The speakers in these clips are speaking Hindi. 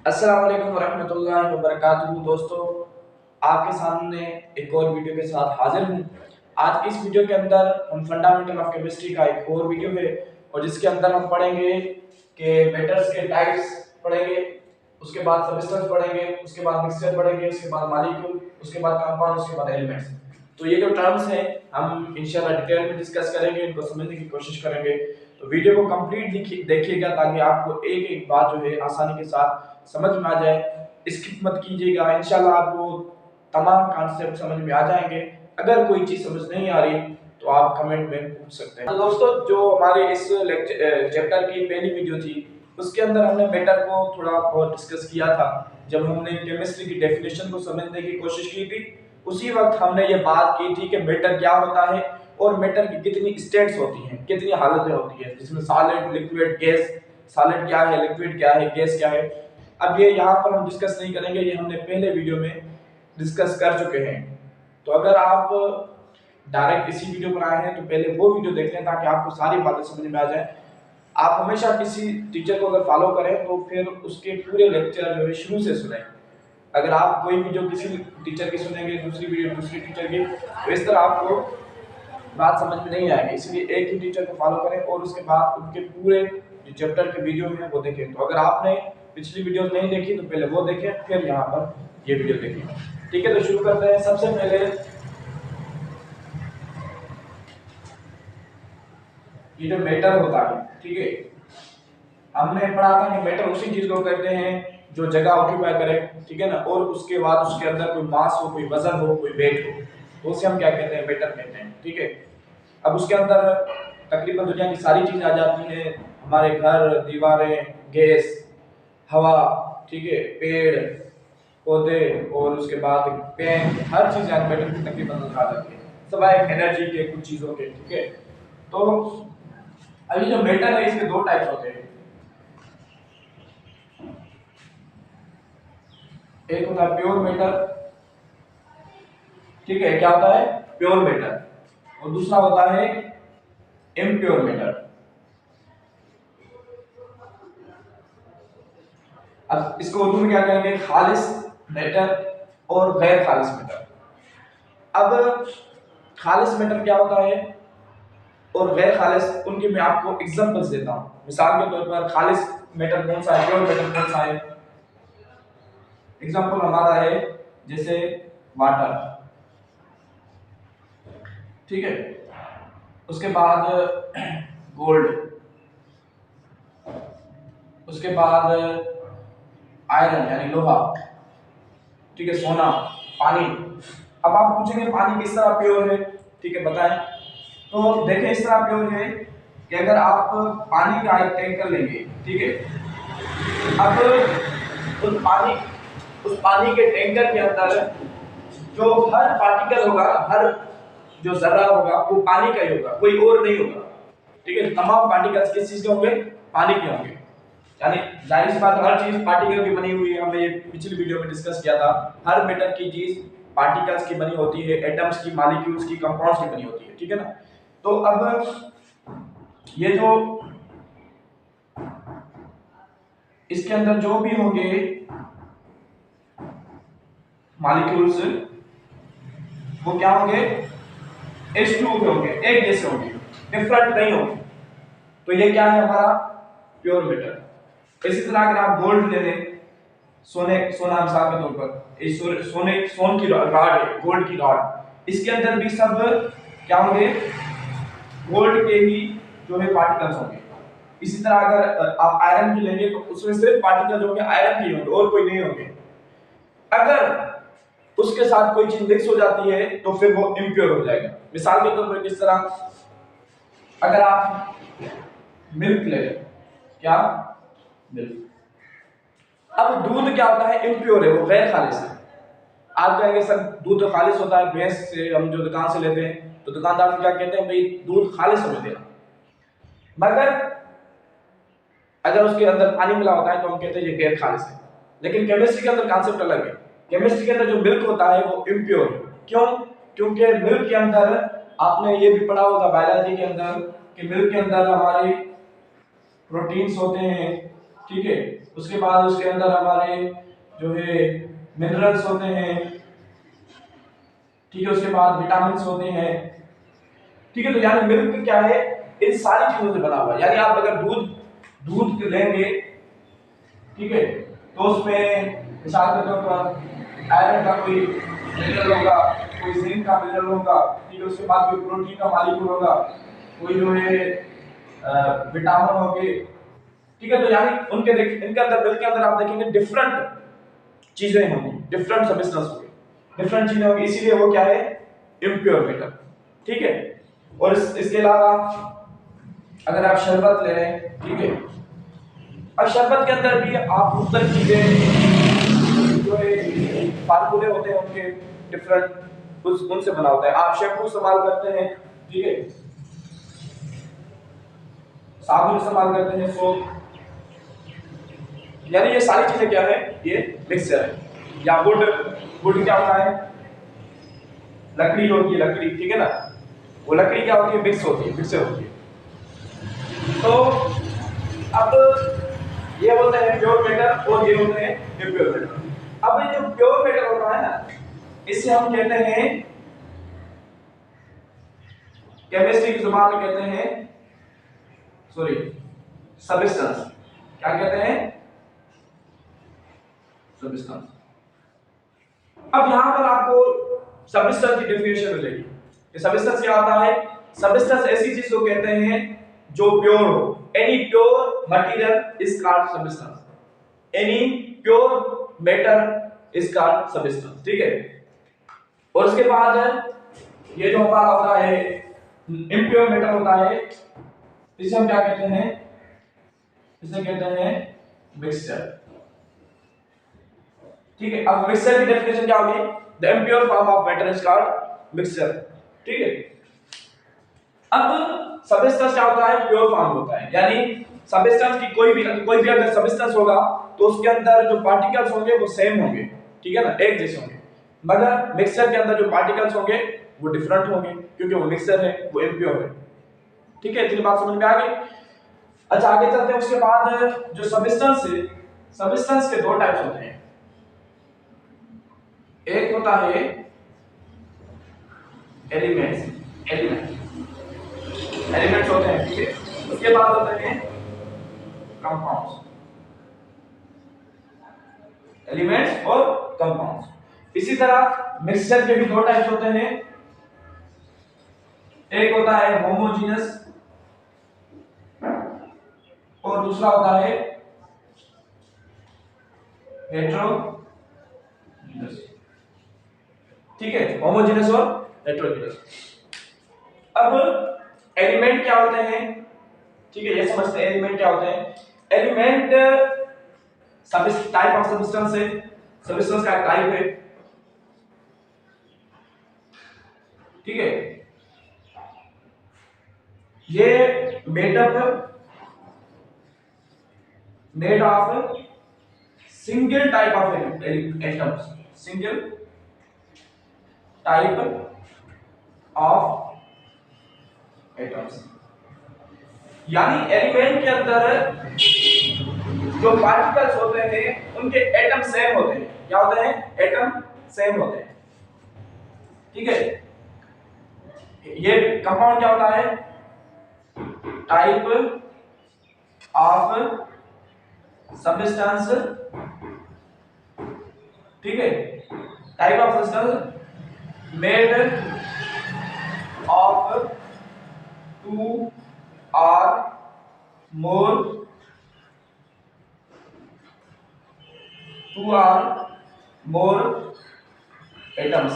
अस्सलाम वालेकुम वरहमतुल्लाहि वबरकातुहू। दोस्तों, आपके सामने एक और वीडियो के साथ हाजिर हूँ। आज की इस वीडियो के अंदर हम फंडामेंटल ऑफ केमिस्ट्री का एक और वीडियो है और जिसके अंदर हम पढ़ेंगे कि मेटल्स के टाइप्स पढ़ेंगे, उसके बाद सबस्टेंस पढ़ेंगे, उसके बाद मिक्सचर पढ़ेंगे, उसके बाद मॉलिक्यूल, उसके बाद कंपाउंड, उसके बाद एलिमेंट्स। तो ये जो टर्म्स हैं हम इंशाल्लाह डिटेल में डिस्कस करेंगे, इनको समझने की कोशिश करेंगे। तो वीडियो को कंप्लीट देखिएगा ताकि आपको एक एक बात जो है आसानी के साथ समझ में आ जाए। स्किप मत कीजिएगा, इंशाल्लाह आपको तमाम कॉन्सेप्ट समझ में आ जाएंगे। अगर कोई चीज समझ नहीं आ रही तो आप कमेंट में पूछ सकते हैं। तो दोस्तों, जो हमारे इस चैप्टर की पहली वीडियो थी उसके अंदर हमने मैटर को थोड़ा बहुत डिस्कस किया था। जब हमने केमिस्ट्री की डेफिनेशन को समझने की कोशिश की थी उसी वक्त हमने ये बात की थी कि मैटर क्या होता है और मैटर की कितनी स्टेट्स होती हैं, कितनी हालतें होती हैं, जिसमें सॉलिड, लिक्विड, गैस। सॉलिड क्या है, लिक्विड क्या है, गैस क्या है। अब ये यहाँ पर हम डिस्कस नहीं करेंगे, ये हमने पहले वीडियो में डिस्कस कर चुके हैं। तो अगर आप डायरेक्ट इसी वीडियो पर आए हैं तो पहले वो वीडियो देख लें ताकि आपको सारी बातें समझ में आ जाए। आप हमेशा किसी टीचर को अगर फॉलो करें तो फिर उसके पूरे लेक्चर जो है शुरू से सुने। अगर आप कोई वीडियो किसी टीचर की सुनेंगे, दूसरी वीडियो दूसरी टीचर की, तो इस तरह आपको बात समझ में नहीं आएगी। इसलिए एक ही टीचर को फॉलो करें और उसके बाद उनके पूरे जो चैप्टर के वीडियो हैं वो देखें। तो अगर आपने पिछली वीडियो नहीं देखी तो पहले वो देखें, फिर यहाँ पर ये वीडियो देखें। ठीक है, तो शुरू करते हैं। सबसे पहले ये जो मैटर होता है, ठीक है, हमने पढ़ा था कि मैटर उसी चीज को कहते हैं जो जगह ऑक्यूपाई करे, ठीक है ना, और उसके बाद उसके अंदर कोई मास हो, कोई वजन हो, कोई वेट हो, तो उसे हम क्या कहते हैं, मैटर कहते हैं। ठीक है, अब उसके अंदर तकरीबन दुनिया की सारी चीजें आ जाती हैं, हमारे घर, दीवारें, गैस, हवा, ठीक है, पेड़ पौधे और उसके बाद पेन, हर चीज मैटर की तकरीबन आ जाती है, सिवाय एनर्जी के कुछ चीजों के। ठीक है, तो अभी जो मैटर है इसके दो टाइप्स होते हैं। एक होता है प्योर मैटर, ठीक है, क्या होता है, प्योर मैटर, और दूसरा होता है इम्प्योर मैटर। अब इसको उर्दू में क्या कहेंगे, खालिस मैटर और गैर खालिस मैटर। अब खालिस मैटर क्या होता है और गैर खालिस, उनकी मैं आपको एग्जांपल्स देता हूं। मिसाल के तौर पर खालिस मैटर कौन सा है, प्योर मैटर कौन सा है। एग्जांपल हमारा है जैसे वाटर, ठीक है, उसके बाद गोल्ड, उसके बाद आयरन यानी लोहा, ठीक है, सोना, पानी। अब आप पूछेंगे पानी किस तरह प्योर है, ठीक है, बताएं। तो देखें, इस तरह प्योर है कि अगर आप पानी का एक टैंकर लेंगे, ठीक है, अब उस पानी के टैंकर के अंदर जो हर पार्टिकल होगा, हर जो जर्रा होगा वो पानी का ही होगा, कोई और नहीं होगा। ठीक है, तमाम पार्टिकल्स किस चीज के होंगे, पानी के होंगे। यानी जाहिर सी बात, हर चीज पार्टिकल की बनी हुई है, हमने ये पिछली वीडियो में डिस्कस किया था। हर मैटर की चीज पार्टिकल्स की बनी होती है, एटम्स की, मॉलिक्यूल्स की, कंपाउंड्स की बनी होती है। ठीक है ना, तो अब ये जो इसके अंदर जो भी होंगे मॉलिक्यूल्स, वो क्या होंगे, H2O के होंगे, एक जैसे होंगे, डिफरेंट नहीं होंगे। तो ये क्या है, हमारा प्योर मैटर। इसी तरह अगर आप गोल्ड ले लें, सोना मिसाल के तौर पर, सोन की रॉड है, गोल्ड की रॉड, इसके अंदर भी सब क्या होंगे, गोल्ड के ही जो है पार्टिकल्स होंगे। इसी तरह अगर आप आयरन की लेंगे तो उसमें सिर्फ पार्टिकल जो होंगे आयरन के होंगे और कोई नहीं होंगे। अगर उसके साथ कोई चीज मिक्स हो जाती है तो फिर वो इम्प्योर हो जाएगा। मिसाल के तौर पर किस तरह, अगर आप मिल्क ले लें, क्या, मिल्क, अब दूध क्या होता है, इम्प्योर है, वो गैर खालिस है। आप कहेंगे सर दूध तो खालिस होता है, भैंस से हम जो दुकान से लेते हैं तो दुकानदार क्या कहते हैं, भाई दूध खालिस हमें देना। मगर अगर उसके अंदर पानी मिला होता है तो हम कहते हैं ये गैर खालिस है। लेकिन केमिस्ट्री के अंदर कॉन्सेप्ट अलग है। केमिस्ट्री के अंदर जो मिल्क होता है वो इम्प्योर है। क्यों, क्योंकि मिल्क के अंदर, आपने ये भी पढ़ा होगा बायोलॉजी के अंदर कि मिल्क के अंदर हमारे प्रोटीन्स होते हैं, ठीक है, उसके बाद उसके अंदर हमारे जो है मिनरल्स होते हैं, ठीक है, उसके बाद विटामिन होते हैं, ठीक है। तो यानी मिल्क क्या है, इन सारी चीजों से बना हुआ है। यानी आप अगर दूध लेंगे, ठीक है, तो उसमें मिसाल के तौर पर आयरन का कोई मिनरल होगा, कोई जिंक का मिनरल होगा, ठीक है, उसके बाद कोई प्रोटीन का मॉलिक्यूल होगा, कोई जो है विटामिन होंगे, ठीक है। तो यानी इनके अंदर मिल्क के अंदर आप देखेंगे डिफरेंट चीजें होंगी, डिफरेंट सब्सटेंस होंगे, डिफरेंट चीजें होंगी, इसीलिए वो क्या है, इम्प्योर मेटल, ठीक है। और इसके अलावा अगर आप शरबत ले रहे हैं, ठीक है, अब शरबत के अंदर भी आप मुख्तलिफ चीजें जो है फार्मूले होते हैं उनके डिफरेंट उनसे बना होता है। आप शैम्पू इस्तेमाल करते हैं, ठीक है, साबुन इस्तेमाल करते हैं, सोप, यानी ये सारी चीजें क्या है, ये मिक्सचर है। या वुड क्या होता है, लकड़ी होती है, लकड़ी, ठीक है ना, वो लकड़ी क्या होती है, मिक्स होती है, मिक्सर होती है। तो अब ये बोलते हैं प्योर मेटल और ये होते हैं इम्प्योर मेटल। अब ये जो प्योर मेटल होता है ना, इसे हम कहते हैं, केमिस्ट्री की जुबान में कहते हैं, सॉरी, सबस्टेंस। क्या कहते हैं, सबस्टेंस। अब यहां पर आपको सबस्टेंस की डेफिनेशन मिलेगी कि सबस्टेंस क्या होता है। सबस्टेंस ऐसी चीज को कहते हैं जो प्योर हो। Any pure material is called substance, any pure matter is called substance, ठीक है। और उसके बाद ये जो हमारा होता है इम्प्योर मेटल होता है, इसे हम क्या कहते हैं, इसे कहते हैं मिक्सचर, ठीक है। अब मिक्सचर की डेफिनेशन क्या होगी, the impure form of matter is called mixture, ठीक है। अब सबस्टेंस क्या होता है, प्योर फॉर्म होता है, यानी सबस्टेंस की कोई भी अगर सबस्टेंस होगा तो उसके अंदर जो पार्टिकल्स होंगे वो सेम होंगे, ठीक है ना, एक जैसे होंगे। मगर मिक्सचर के अंदर जो पार्टिकल्स होंगे वो डिफरेंट होंगे, क्योंकि वो मिक्सचर है, वो इम्प्योर है, ठीक है। इतनी बात समझ में आ गई। अच्छा, आगे चलते हैं। उसके बाद जो सबस्टेंस है, सबस्टेंस के दो टाइप्स होते हैं। एक होता है एलिमेंट्स होते हैं, ठीक है। उसके बाद होते हैं कंपाउंड्स, एलिमेंट्स और कंपाउंड्स। इसी तरह मिक्सचर के भी दो टाइप्स होते हैं। एक होता है होमोजेनियस और दूसरा होता है हेटेरोजेनस, ठीक है, होमोजेनियस और हेटेरोजेनस। अब एलिमेंट क्या होते हैं, ठीक है, ये समझते हैं एलिमेंट क्या होते हैं। एलिमेंट टाइप ऑफ सबस्टेंस है, सबस्टेंस का टाइप है, ठीक है। ये made of single type of atoms, single type of atoms, यानी एलिमेंट के अंदर जो पार्टिकल्स होते हैं उनके एटम सेम होते हैं। क्या होते हैं, एटम सेम होते हैं, ठीक है। ये कंपाउंड क्या होता है, टाइप ऑफ सबस्टेंस, ठीक है, type of substance made of two or more atoms,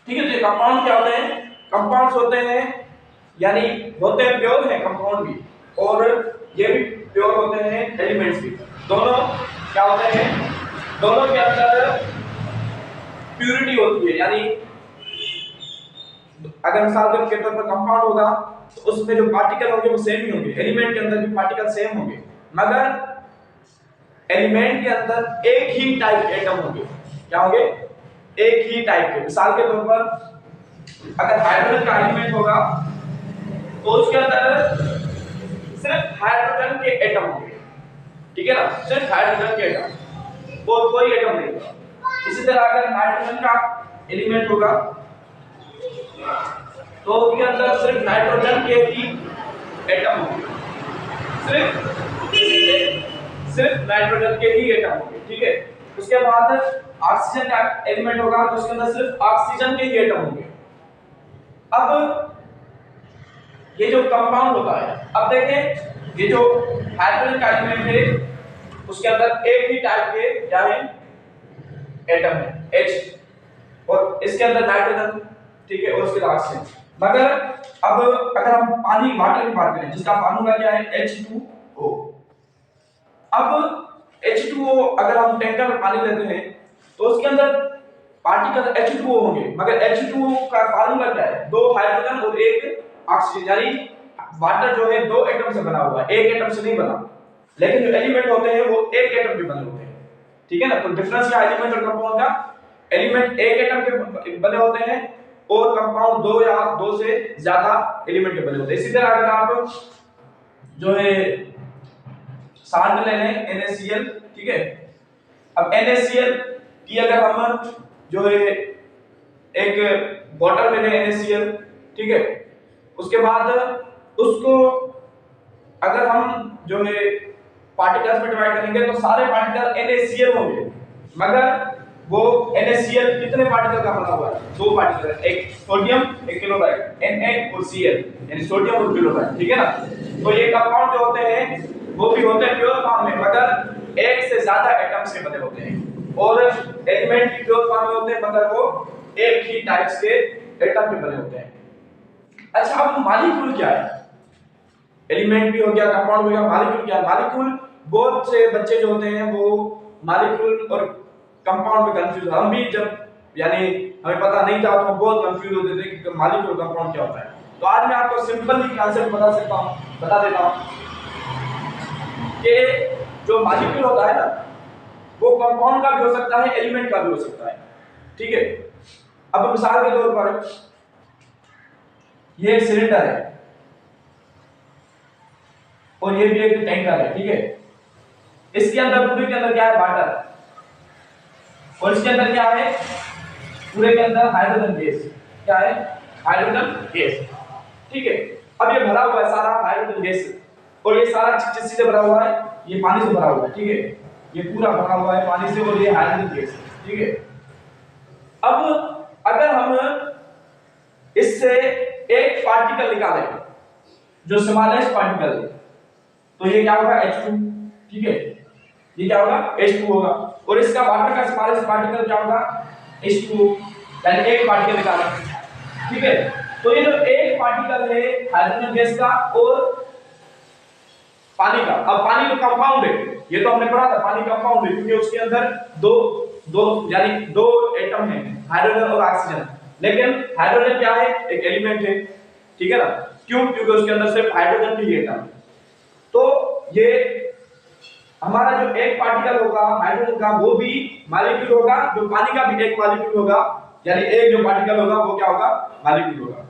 ठीक है। तो ये कंपाउंड क्या होते हैं, कंपाउंड्स होते हैं, यानी होते हैं प्योर है कंपाउंड भी, और ये भी प्योर होते हैं एलिमेंट्स भी। दोनों क्या होते हैं, दोनों के अंदर प्यूरिटी होती है, यानी अगर मिसाल के तौर पर कंपाउंड होगा तो उसमें जो पार्टिकल होंगे वो सेम ही होंगे, एलिमेंट के अंदर भी पार्टिकल सेम होंगे, मगर एलिमेंट के अंदर एक ही टाइप एटम होंगे। क्या होंगे, एक ही टाइप के। मिसाल के तौर पर अगर हाइड्रोजन का एलिमेंट होगा तो उसके अंदर सिर्फ हाइड्रोजन के एटम होंगे, ठीक है ना, सिर्फ हाइड्रोजन के एटम और कोई एटम नहीं होगा। इसी तरह अगर नाइट्रोजन का एलिमेंट होगा तो उसके अंदर सिर्फ नाइट्रोजन के ही एटम होंगे, सिर्फ नाइट्रोजन के ही एटम होंगे, ठीक है। उसके बाद ऑक्सीजन का एलिमेंट होगा तो उसके अंदर सिर्फ ऑक्सीजन के ही एटम होंगे। अब ये जो कंपाउंड होता है, अब देखें ये जो हाइड्रोजन का एलिमेंट है उसके अंदर एक ही टाइप के क्या है एटम है H, और इसके अंदर नाइट्रोजन, ठीक है, और उसके अंदर ऑक्सीजन। मगर अब अगर हम पानी वाटर की बात करें जिसका फार्मूला क्या है H2O। अब H2O अगर हम टैंकर में पानी लेते हैं तो उसके अंदर पार्टिकल H2O होंगे, मगर H2O का फार्मूला क्या है, दो हाइड्रोजन और एक ऑक्सीजन, यानी वाटर जो है दो एटम से बना हुआ है, एक एटम से नहीं बना। लेकिन जो एलिमेंट होते हैं वो एक एटम के बने होते हैं, ठीक है ना। तो डिफरेंस क्या एलिमेंट और कंपाउंड का, एलिमेंट एक एटम के बने होते हैं और कंपाउंड दो या दो से ज्यादा एलिमेंट के बने होते हैं। इसी तरह अगर आप जो है साल्ट ले लें NaCl, ठीक है। अब NaCl की अगर हम जो है एक बॉटल में लें NaCl, ठीक है, उसके बाद उसको अगर हम जो है पार्टिकल्स में डिवाइड करेंगे तो सारे पार्टिकल NaCl होंगे, मगर वो NaCl कितने पार्टिकल का बना हुआ है, दो पार्टिकल, एक सोडियम एक क्लोराइड, Na और Cl, यानी सोडियम और क्लोराइड, ठीक है ना। तो ये कंपाउंड जो होते हैं वो भी होते हैं प्योर फॉर्म में, मगर एक से ज्यादा एटम से बने होते हैं, और एलिमेंट भी प्योर फॉर्म में होते हैं मगर वो एक ही टाइप्स के एटम के बने होते हैं। अच्छा, अब मॉलिक्यूल क्या है, एलिमेंट भी हो गया, कंपाउंड हो गया, मॉलिक्यूल क्या है। मॉलिक्यूल, बहुत से बच्चे जो होते हैं वो मॉलिक्यूल और कंपाउंड में कंफ्यूज, हम भी जब यानी हमें पता नहीं था तो हम बहुत कंफ्यूज होते थे कि मॉलिक्यूल कंपाउंड क्या होता है। तो आज मैं आपको सिंपली कांसेप्ट बता देता हूं कि जो मॉलिक्यूल होता है ना वो कंपाउंड का भी हो सकता है, एलिमेंट का भी हो सकता है, ठीक है। अब मिसाल के तौर पर ये एक सिलेंडर है और ये भी एक टैंकर है, ठीक है। इसके अंदर, पूरे के अंदर क्या है, वाटर, और इसके अंदर क्या है, पूरे के अंदर हाइड्रोजन गैस, क्या है, हाइड्रोजन गैस, ठीक है। अब ये भरा हुआ है सारा हाइड्रोजन गैस, और ये सारा किस से भरा हुआ है, ये पानी से भरा हुआ है, ठीक है। ये पूरा भरा हुआ है पानी से और ये हाइड्रोजन गैस, ठीक है। अब अगर हम इससे एक पार्टिकल निकालें जो स्मॉलेस्ट पार्टिकल है तो ये क्या होगा, H2, ठीक है, ये क्या होगा, H2 होगा। और इसका वाटर का स्मॉलेस्ट पार्टिकल क्या होगा, H2O, यानी एक पार्टिकल निकाला, ठीक है। तो ये जो एक पार्टिकल है हाइड्रोजन गैस का और पानी का, अब पानी तो कंपाउंड है, ये तो हमने पढ़ा था, पानी कंपाउंड है क्योंकि उसके अंदर दो यानी दो एटम है, हाइड्रोजन और ऑक्सीजन। लेकिन हाइड्रोजन क्या है, एक एलिमेंट है, ठीक है ना, क्यों, क्योंकि उसके अंदर सिर्फ हाइड्रोजन की एटम। तो ये हमारा जो एक पार्टिकल होगा हाइड्रोजन का वो भी मॉलिक्यूल होगा, जो पानी का भी एक मॉलिक्यूल होगा, यानी एक जो पार्टिकल होगा वो क्या होगा, मॉलिक्यूल होगा,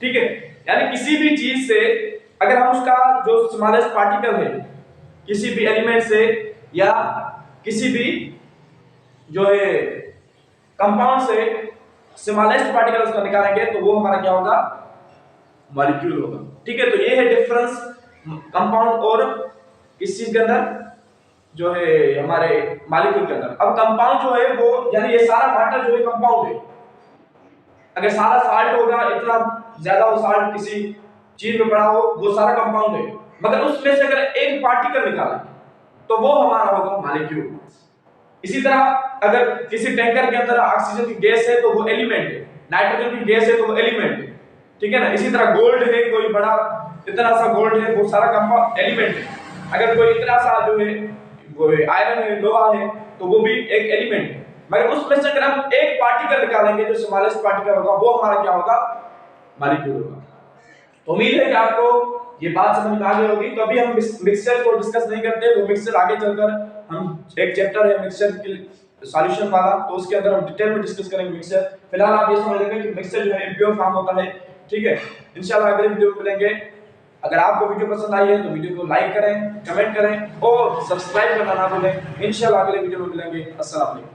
ठीक है। यानी किसी भी चीज से अगर हम उसका जो स्मॉलेस्ट पार्टिकल है किसी भी एलिमेंट से या किसी भी जो है कंपाउंड से स्मॉलेस्ट पार्टिकल उसका निकालेंगे तो वो हमारा क्या होगा, मॉलिक्यूल होगा, ठीक है। तो ये है डिफरेंस कंपाउंड और किस चीज के अंदर, जो है हमारे मॉलिक्यूल के अंदर। अब कंपाउंड जो है वो यानी ये सारा वाटर जो है कंपाउंड है, अगर सारा साल्ट होगा, इतना ज्यादा वो साल्ट किसी चीज में पड़ा हो, वो सारा कंपाउंड है, मगर उसमें से अगर एक पार्टिकल निकालें तो वो हमारा होगा मॉलिक्यूल। इसी तरह अगर किसी टैंकर के अंदर ऑक्सीजन की गैस है तो वो एलिमेंट है, नाइट्रोजन की गैस है तो वो एलिमेंट है, ठीक है ना। इसी तरह गोल्ड है, कोई बड़ा इतना सा गोल्ड है, वो सारा कंपाउंड एलिमेंट है। अगर कोई इतना सा जो है वो आयरन है, लोहा है, तो वो भी एक एलिमेंट है, मगर उसमें से अगर हम एक पार्टिकल निकालेंगे जो स्मॉलेस्ट पार्टिकल होगा वो हमारा क्या होगा, मॉलिक्यूल होगा। तो उम्मीद है कि आपको ये बात समझ में आ गई होगी। तो अभी हम मिक्सचर को डिस्कस नहीं करते, वो मिक्सचर आगे चलकर हम एक चैप्टर है मिक्सचर के सॉल्यूशन वाला, तो उसके अंदर हम डिटेल में डिस्कस करेंगे मिक्सचर। फिलहाल आप ये समझ लेंगे कि मिक्सचर जो है इम्प्योर फॉर्म होता है, ठीक है। इंशाल्लाह अगले वीडियो में मिलेंगे। अगर आपको वीडियो पसंद आई है तो वीडियो को लाइक करें, कमेंट करें और सब्सक्राइब करना ना भूलें। इंशाल्लाह अगले वीडियो में मिलेंगे। अस्सलाम वालेकुम।